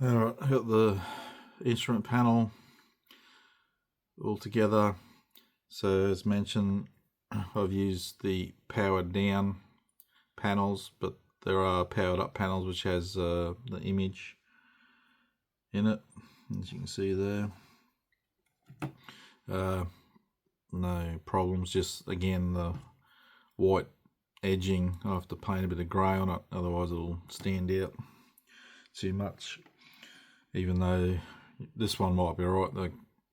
Alright, I've got the instrument panel all together. So as mentioned, I've used the powered down panels, but there are powered up panels which has the image in it, as you can see there. No problems, just again the white edging, I have to paint a bit of grey on it, otherwise it'll stand out too much. Even though this one might be alright, the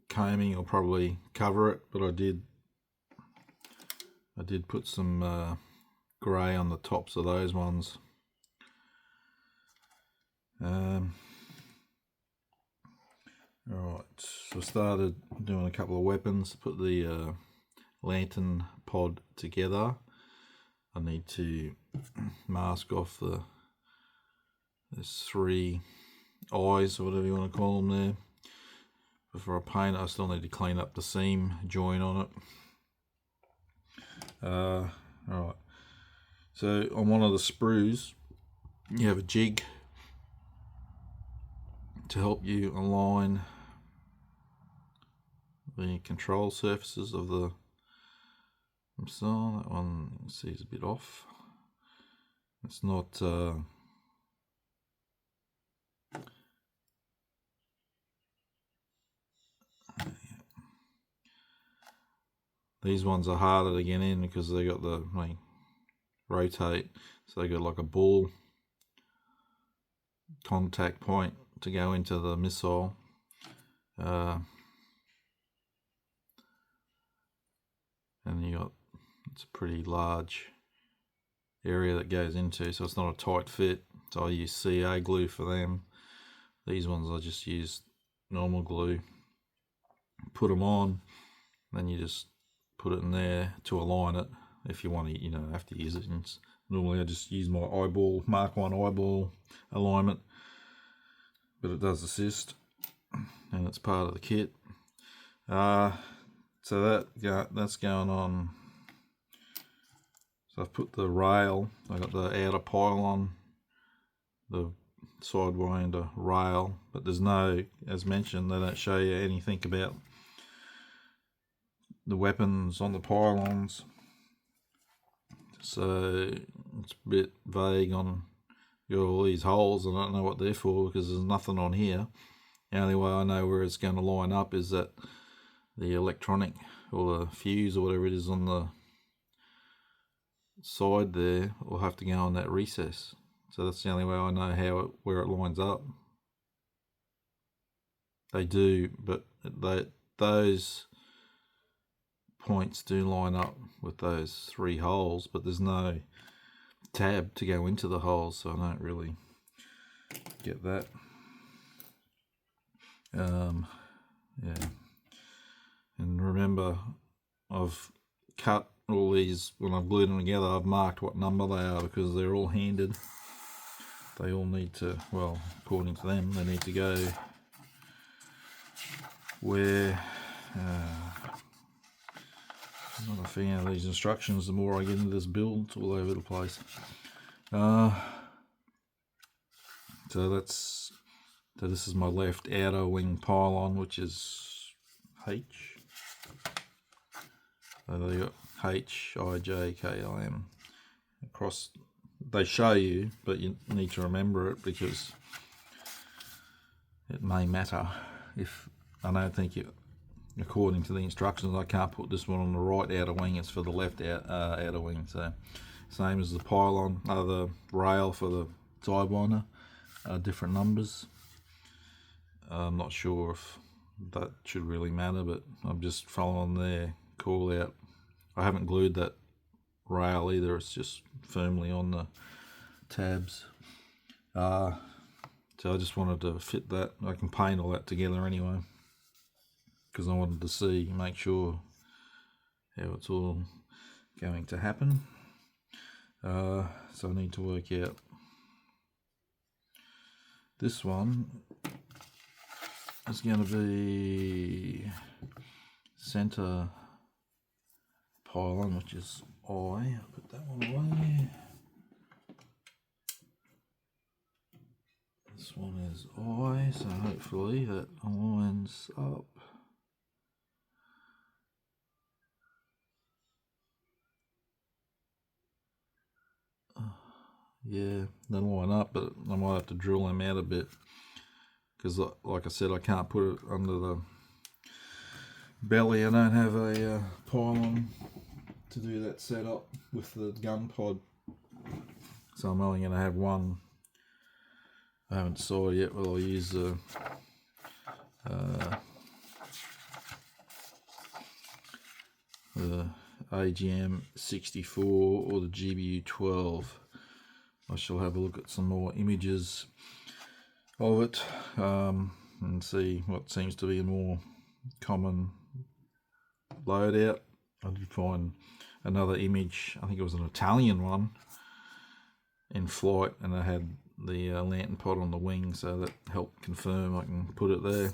combing will probably cover it, but I did put some grey on the tops of those ones. Alright, so I started doing a couple of weapons, put the lantern pod together. I need to mask off there's 3 eyes, or whatever you want to call them there. Before I paint it, I still need to clean up the seam joint on it. Alright, so on one of the sprues, you have a jig to help you align the control surfaces of the missile. That one you can see is a bit off. It's not these ones are harder to get in because they got the rotate, so they got like a ball contact point to go into the missile. And you got, it's a pretty large area that goes into, so it's not a tight fit. So I use CA glue for them. These ones I just use normal glue. Put them on, then you just put it in there to align it. If you want to, you don't have to use it. Normally I just use my eyeball, Mark 1 eyeball alignment, but it does assist, and it's part of the kit. So that's going on. So I've put the rail, I got the outer pylon, the sidewinder rail, but there's no, as mentioned, they don't show you anything about the weapons on the pylons. So it's a bit vague on, you got all these holes, I don't know what they're for because there's nothing on here. The only way I know where it's going to line up is that the electronic or the fuse or whatever it is on the side there will have to go on that recess. So that's the only way I know where it lines up. They do, but those points do line up with those 3 holes, but there's no tab to go into the holes, so I don't really get that. Yeah. And remember, I've cut all these, when I've glued them together, I've marked what number they are because they're all handed. They all need to, well, according to them, they need to go where, I'm not a fan of these instructions. The more I get into this build, it's all over the place. So this is my left outer wing pylon, which is H. So they got H, I, J, K, L, M across. They show you, but you need to remember it because it may matter. If I don't think it, according to the instructions, I can't put this one on the right outer wing. It's for the left outer wing. So same as the pylon, the rail for the sidewinder, different numbers. I'm not sure if that should really matter, but I'm just following their call out. I haven't glued that rail either, it's just firmly on the tabs. So I just wanted to fit that. I can paint all that together anyway, because I wanted to make sure how it's all going to happen. So I need to work out this one is going to be center pylon, which is I. I'll put that one away. This one is I, so hopefully that lines up. Yeah, they line up, but I might have to drill them out a bit because, like I said, I can't put it under the belly. I don't have a pylon to do that setup with the gun pod, so I'm only going to have one. I haven't decided yet whether I'll use the AGM 64 or the GBU 12. I shall have a look at some more images of it and see what seems to be a more common loadout. I did find another image, I think it was an Italian one, in flight, and I had the lantern pod on the wing, so that helped confirm I can put it there.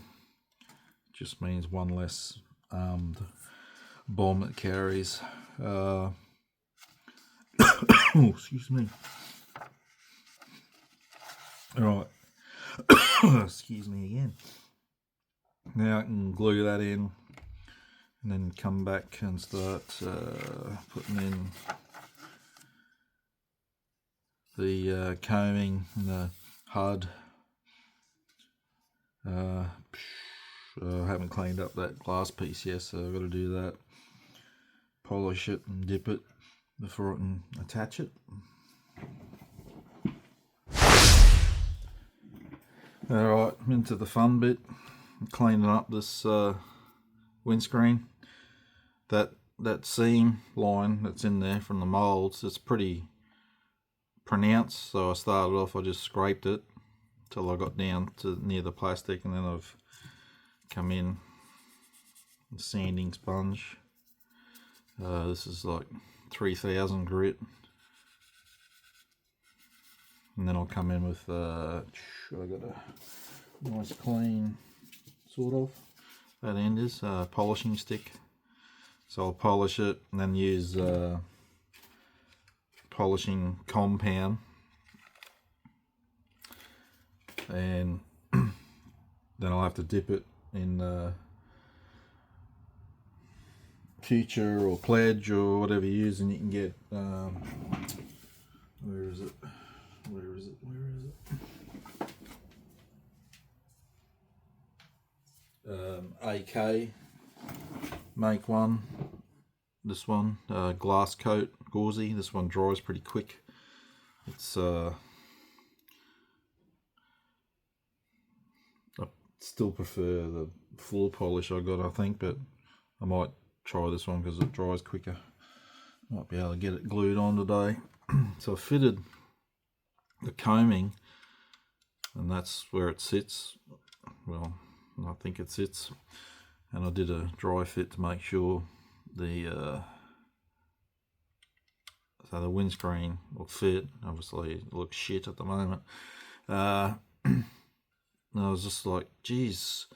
Just means one less armed bomb it carries. Oh, excuse me. Alright, excuse me again. Now I can glue that in and then come back and start putting in the combing and the HUD. I haven't cleaned up that glass piece yet, so I've got to do that. Polish it and dip it before I can attach it. Alright, I'm into the fun bit. I'm cleaning up this windscreen. That seam line that's in there from the moulds, it's pretty pronounced, so I started off, I just scraped it till I got down to near the plastic, and then I've come in with sanding sponge. This is like 3000 grit, and then I'll come in with I got a nice clean sort of, that end is polishing stick, so I'll polish it and then use polishing compound, and then I'll have to dip it in Future or Pledge or whatever you use, and you can get where is it? AK make one. This one, glass coat, gauzy. This one dries pretty quick. It's I still prefer the floor polish I got, I think, but I might try this one because it dries quicker. Might be able to get it glued on today. So I fitted the combing, and that's where it sits. Well, I think it sits, and I did a dry fit to make sure the so the windscreen will fit. Obviously it looks shit at the moment. And I was just like, geez,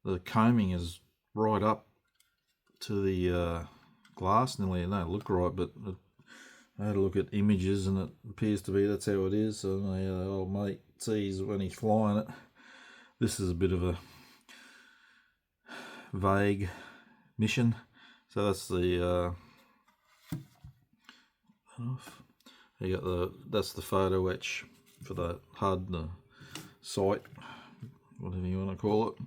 the combing is right up to the glass nearly. It don't look right, but I had a look at images and it appears to be that's how it is. So my old mate sees when he's flying it. This is a bit of a vague mission. So that's the you got that's the photo etch for the HUD, the sight, whatever you want to call it.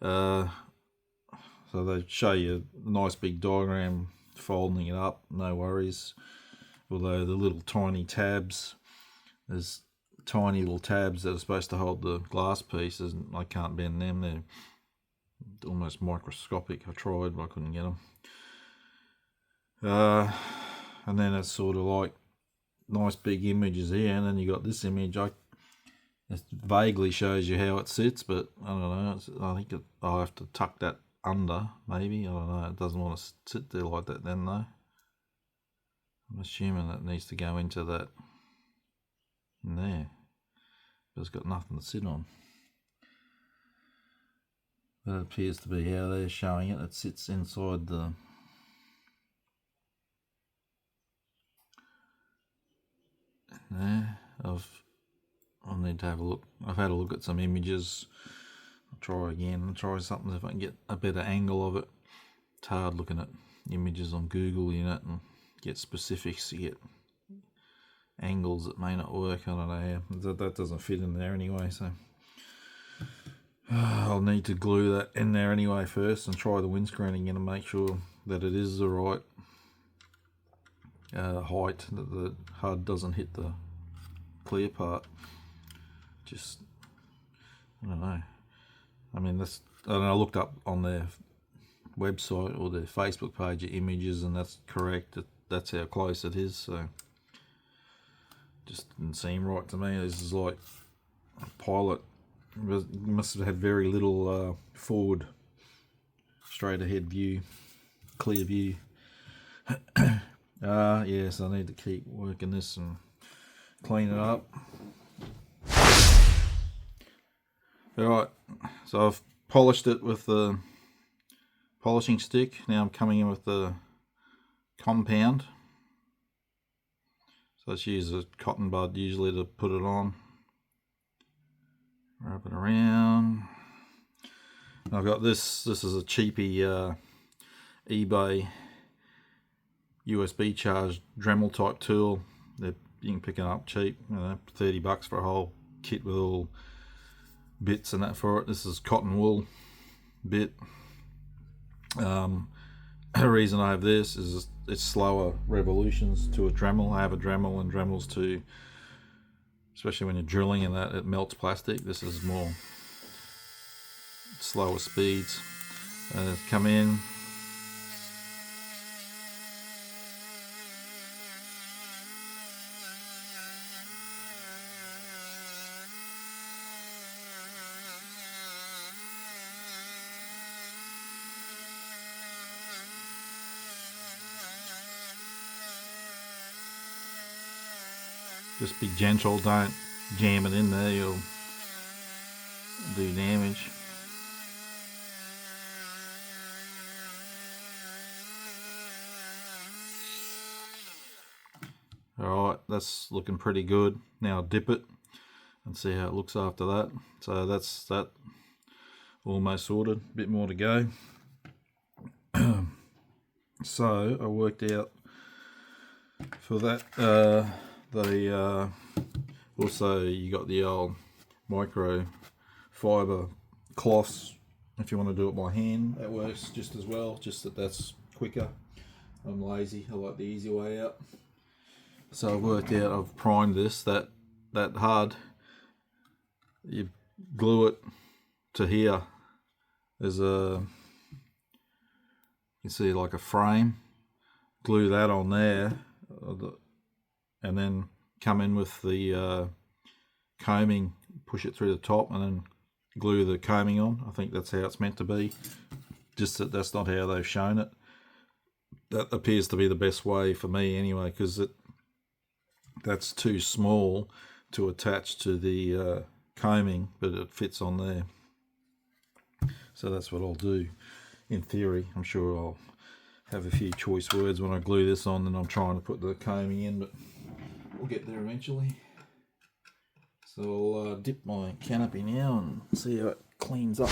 So they show you a nice big diagram folding it up, no worries. Although the little tiny tabs, there's tiny little tabs that are supposed to hold the glass pieces, and I can't bend them. They're almost microscopic. I tried, but I couldn't get them. And then it's sort of like nice big images here, and then you got this image. It vaguely shows you how it sits, but I don't know. I think I'll have to tuck that under, maybe. I don't know. It doesn't want to sit there like that then, though. I'm assuming that needs to go into that in there, but it's got nothing to sit on. That appears to be how they're showing it. It sits inside the there. I I'll need to have a look. I've had a look at some images. I'll try again and try something if I can get a better angle of it. It's hard looking at images on Google, and get specifics to get angles that may not work. I don't know. That doesn't fit in there anyway, so I'll need to glue that in there anyway first and try the windscreen again and make sure that it is the right height, that the HUD doesn't hit the clear part. Just, I don't know. I mean, I looked up on their website or their Facebook page images, and that's correct. That's how close it is. So just didn't seem right to me. This is like a pilot. Must have had very little forward, straight ahead view, clear view. Yes, I need to keep working this and clean it up. Alright, so I've polished it with the polishing stick. Now I'm coming in with the compound. So let's use a cotton bud usually to put it on. Wrap it around. And I've got this is a cheapy eBay USB charged Dremel type tool. You can pick it up cheap, $30 for a whole kit with all bits and that for it. This is cotton wool bit. The reason I have this is it's slower revolutions to a Dremel. I have a Dremel, and Dremels to, especially when you're drilling and that, it melts plastic. This is more slower speeds. Come in. Just be gentle, don't jam it in there, you'll do damage. Alright, that's looking pretty good. Now I'll dip it and see how it looks after that. So that's that almost sorted, a bit more to go. So I worked out for that also you got the old micro fiber cloths. If you want to do it by hand, that works just as well, just that's quicker. I'm lazy, I like the easy way out. So I've worked out, I've primed this, that HUD, you glue it to here. There's you can see like a frame, glue that on there, and then come in with the combing, push it through the top, and then glue the combing on. I think that's how it's meant to be, just that's not how they've shown it. That appears to be the best way for me anyway, because that's too small to attach to the combing, but it fits on there. So that's what I'll do in theory. I'm sure I'll have a few choice words when I glue this on, and I'm trying to put the combing in, but we'll get there eventually. So I'll dip my canopy now and see how it cleans up.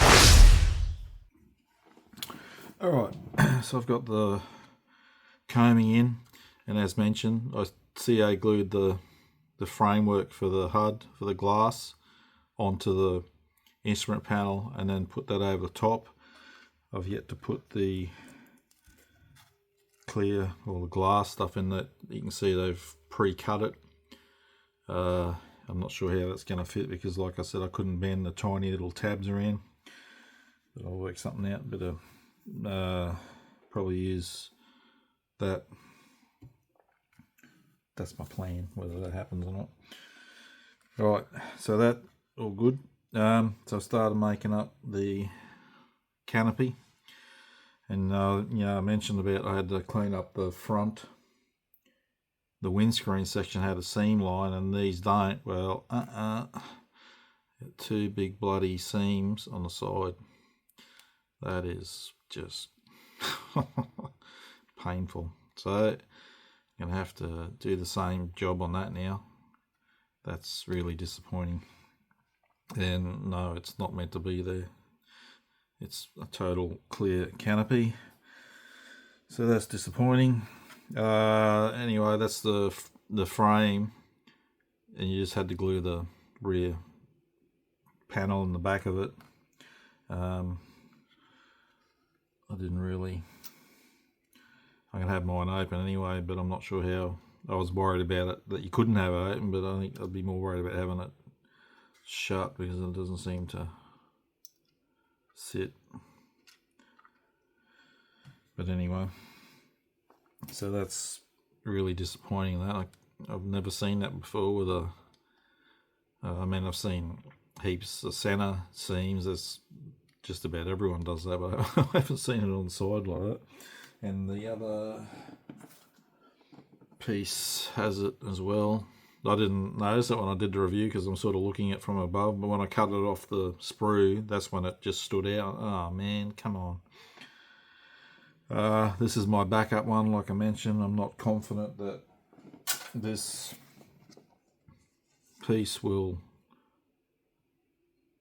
Alright, so I've got the combing in, and as mentioned, I CA glued the framework for the HUD, for the glass, onto the instrument panel, and then put that over the top. I've yet to put the clear or the glass stuff in that. You can see they've pre-cut it. I'm not sure how that's going to fit, because like I said, I couldn't bend the tiny little tabs around, but I'll work something out. But probably use that. That's my plan, whether that happens or not. Alright, so that all good. So I started making up the canopy, and I mentioned about I had to clean up the front. The windscreen section had a seam line, and these don't. Well, two big bloody seams on the side. That is just painful. So I'm gonna have to do the same job on that now. That's really disappointing. And no, it's not meant to be there. It's a total clear canopy, so that's disappointing. Anyway, that's the frame, and you just had to glue the rear panel in the back of it. I didn't really. I can have mine open anyway, but I'm not sure how. I was worried about it that you couldn't have it open, but I think I'd be more worried about having it shut because it doesn't seem to sit. But anyway, so that's really disappointing. That I've never seen that before with a. I mean, I've seen heaps of center seams. That's just about everyone does that, but I haven't seen it on the side like that. And the other piece has it as well. I didn't notice it when I did the review because I'm sort of looking at it from above, but when I cut it off the sprue, that's when it just stood out. Oh man, come on. This is my backup one, like I mentioned. I'm not confident that this piece will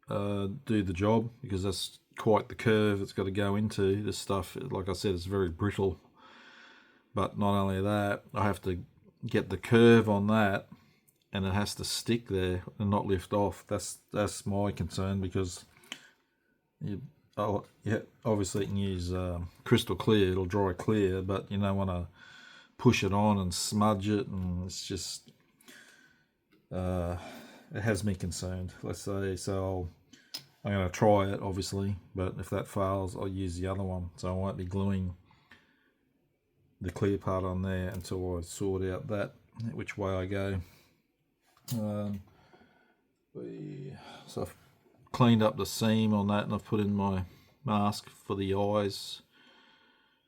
do the job because that's quite the curve it's got to go into. This stuff, like I said, it's very brittle. But not only that, I have to get the curve on that, and it has to stick there and not lift off. That's my concern because obviously you can use crystal clear, it'll dry clear, but you don't want to push it on and smudge it, and it's just it has me concerned, let's say. So I'm going to try it obviously, but if that fails I'll use the other one, so I won't be gluing the clear part on there until I sort out that which way I go. So I've cleaned up the seam on that, and I've put in my mask for the eyes,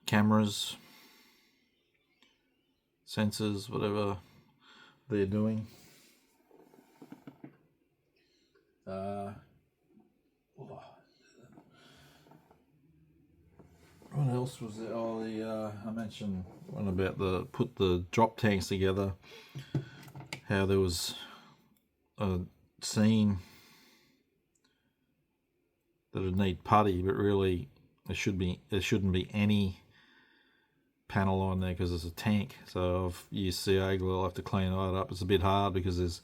cameras, sensors, whatever they're doing. What else was there? Oh, I mentioned one about put the drop tanks together. How there was a seam that would need putty, but really there shouldn't be any panel on there because it's a tank. So I've used CA glue. I'll have to clean that up. It's a bit hard because there's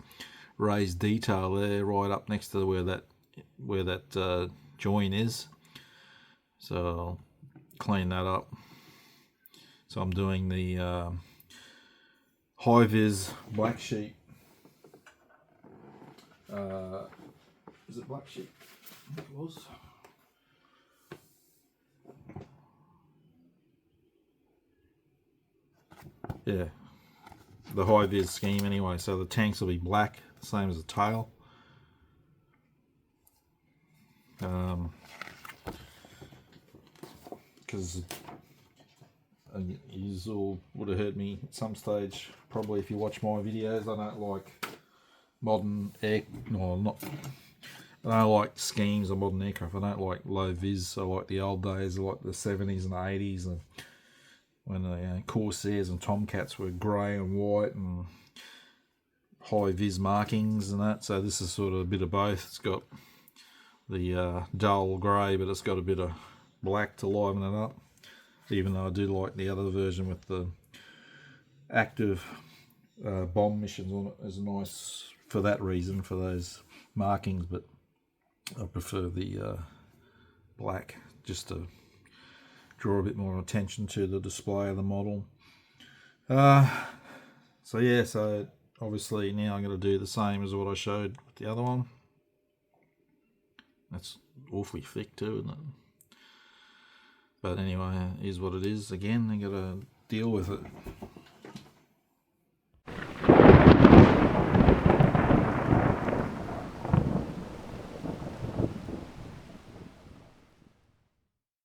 raised detail there right up next to where that join is. So I'll clean that up. So I'm doing the high-vis black sheet. Is it black sheet? I think it was. Yeah, the high-vis scheme anyway. So the tanks will be black, same as the tail. Because you all would have heard me at some stage, probably if you watch my videos, I don't like modern I don't like schemes of modern aircraft. I don't like low vis. I like the old days, I like the 70s and the 80s, and when the Corsairs and Tomcats were grey and white and high vis markings and that. So this is sort of a bit of both. It's got the dull grey, but it's got a bit of black to liven it up, even though I do like the other version with the active bomb missions on it. Is nice for that reason, for those markings, but I prefer the black just to draw a bit more attention to the display of the model. So yeah, so obviously now I'm going to do the same as what I showed with the other one. That's awfully thick too, isn't it? But anyway, it is what it is. Again, I got to deal with it.